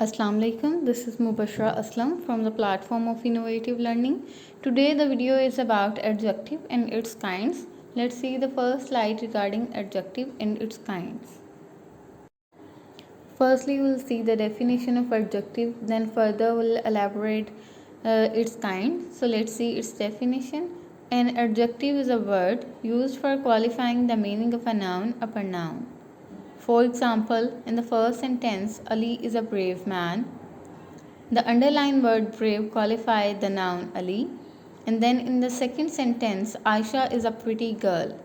Assalamu alaikum. This is Mubashra Aslam from the platform of Innovative Learning. Today the video is about adjective and its kinds. Let's see the first slide regarding adjective and its kinds. Firstly, we'll see the definition of adjective, then further we'll elaborate its kind. So let's see its definition. An adjective is a word used for qualifying the meaning of a noun upon noun. For example, in the first sentence, Ali is a brave man. The underlined word brave qualifies the noun Ali. And then in the second sentence, Aisha is a pretty girl.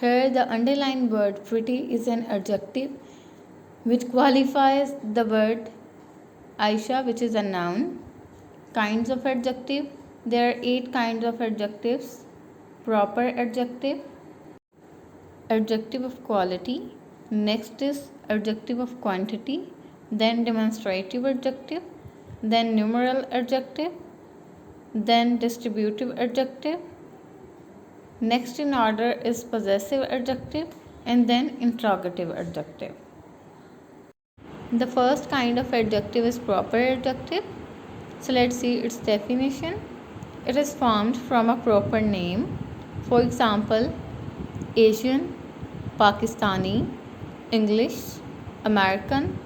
Here the underlined word pretty is an adjective which qualifies the word Aisha, which is a noun. Kinds of adjective. There are 8 kinds of adjectives. Proper adjective, adjective of quality. Next is adjective of quantity, then demonstrative adjective, then numeral adjective, then distributive adjective. Next in order is possessive adjective and then interrogative adjective. The first kind of adjective is proper adjective. So let's see its definition. It is formed from a proper name. For example, Asian, Pakistani, English, American,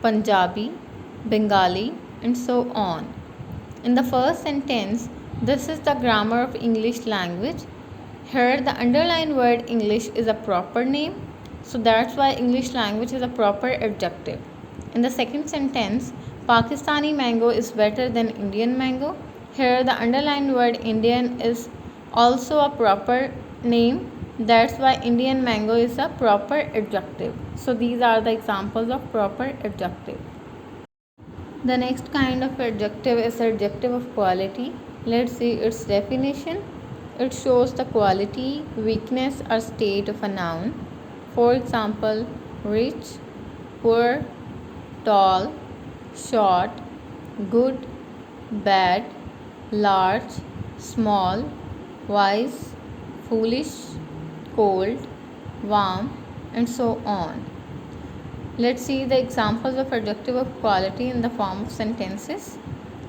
Punjabi, Bengali, and so on. In the first sentence, this is the grammar of English language. Here the underlined word English is a proper name, so that's why English language is a proper adjective. In the second sentence, Pakistani mango is better than Indian mango. Here the underlined word Indian is also a proper name. That's why Indian mango is a proper adjective. So these are the examples of proper adjective. The next kind of adjective is adjective of quality. Let's see its definition. It shows the quality, weakness, or state of a noun. For example, rich, poor, tall, short, good, bad, large, small, wise, foolish, cold, warm, and so on. Let's see the examples of adjective of quality in the form of sentences.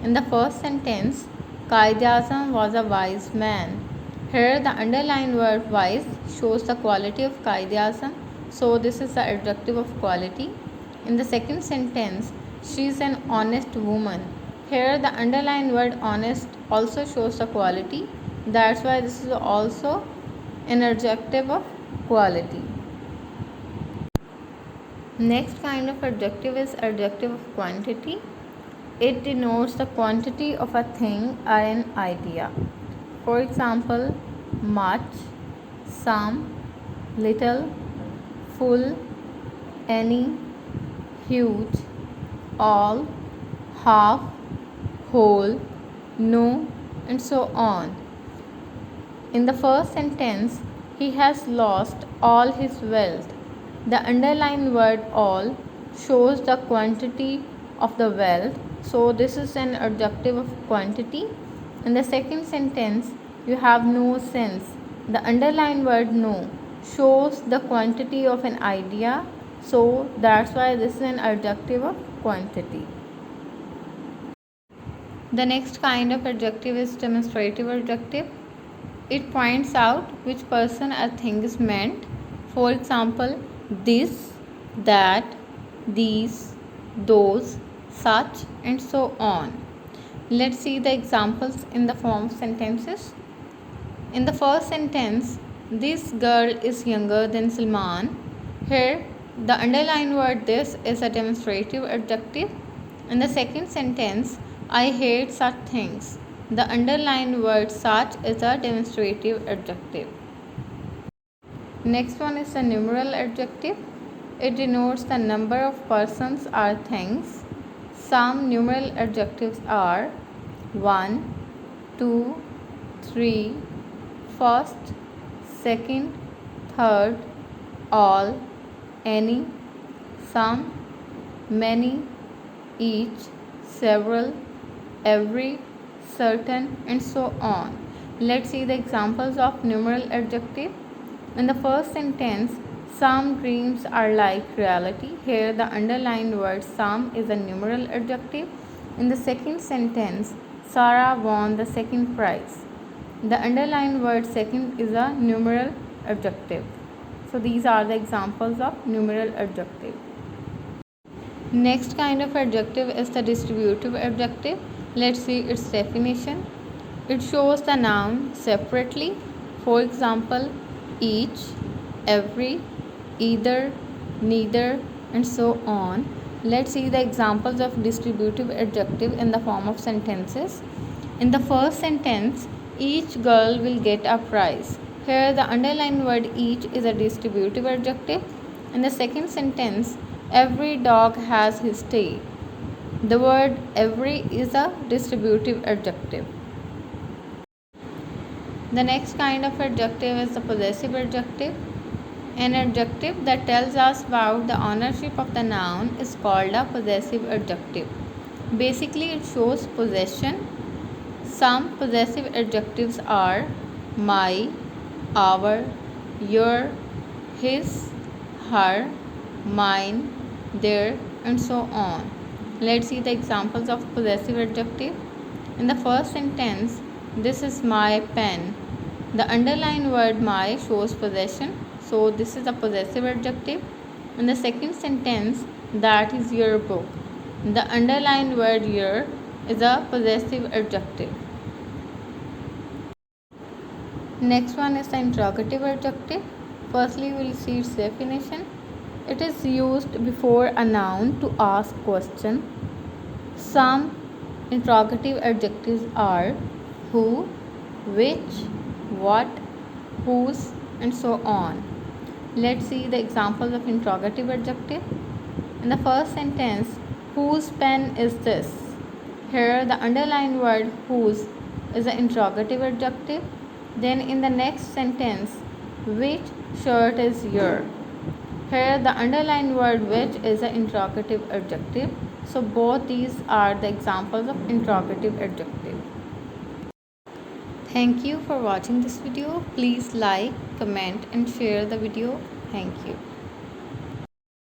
In the first sentence, Qaid-e-Azam was a wise man. Here the underlined word wise shows the quality of Qaid-e-Azam, so this is the adjective of quality. In the second sentence, she is an honest woman. Here the underlined word honest also shows the quality. That's why this is also an adjective of quality. Next kind of adjective is adjective of quantity. It denotes the quantity of a thing or an idea. For example, much, some, little, full, any, huge, all, half, whole, no, and so on. In the first sentence, he has lost all his wealth. The underlined word all shows the quantity of the wealth, so this is an adjective of quantity. In the second sentence, you have no sense. The underlined word no shows the quantity of an idea, so that's why this is an adjective of quantity. The next kind of adjective is demonstrative adjective. It points out which person or thing is meant. For example, this, that, these, those, such, and so on. Let's see the examples in the form of sentences. In the first sentence, this girl is younger than Salman. Here, the underlined word this is a demonstrative adjective. In the second sentence, I hate such things. The underlined word such is a demonstrative adjective. Next one is a numeral adjective. It denotes the number of persons or things. Some numeral adjectives are 1, 2, 3, first, second, third, all, any, some, many, each, several, every, certain, and so on. Let's see the examples of numeral adjective. In the first sentence, Some dreams are like reality. Here the underlined word some is a numeral adjective. In the second sentence, Sarah won the second prize. The underlined word second is a numeral adjective. So these are the examples of numeral adjective. Next kind of adjective is the distributive adjective. Let's see its definition. It shows the noun separately. For example, each, every, either, neither, and so on. Let's see the examples of distributive adjective in the form of sentences. In the first sentence, each girl will get a prize. Here the underlined word each is a distributive adjective. In the second sentence, every dog has his tail. The word every is a distributive adjective. The next kind of adjective is the possessive adjective. An adjective that tells us about the ownership of the noun is called a possessive adjective. Basically, it shows possession. Some possessive adjectives are my, our, your, his, her, mine, their, and so on. Let's see the examples of possessive adjective. In the first sentence, this is my pen. The underlined word my shows possession, so this is a possessive adjective. In the second sentence, that is your book. The underlined word your is a possessive adjective. Next one is the interrogative adjective. Firstly, we will see its definition. It is used before a noun to ask question. Some interrogative adjectives are who, which, what, whose, and so on. Let's see the examples of interrogative adjective. In the first sentence, whose pen is this? Here the underlined word whose is an interrogative adjective. Then in the next sentence, which shirt is your? Here the underlined word which is an interrogative adjective. So both these are the examples of interrogative adjective. Thank you for watching this video. Please like, comment and share the video. Thank you.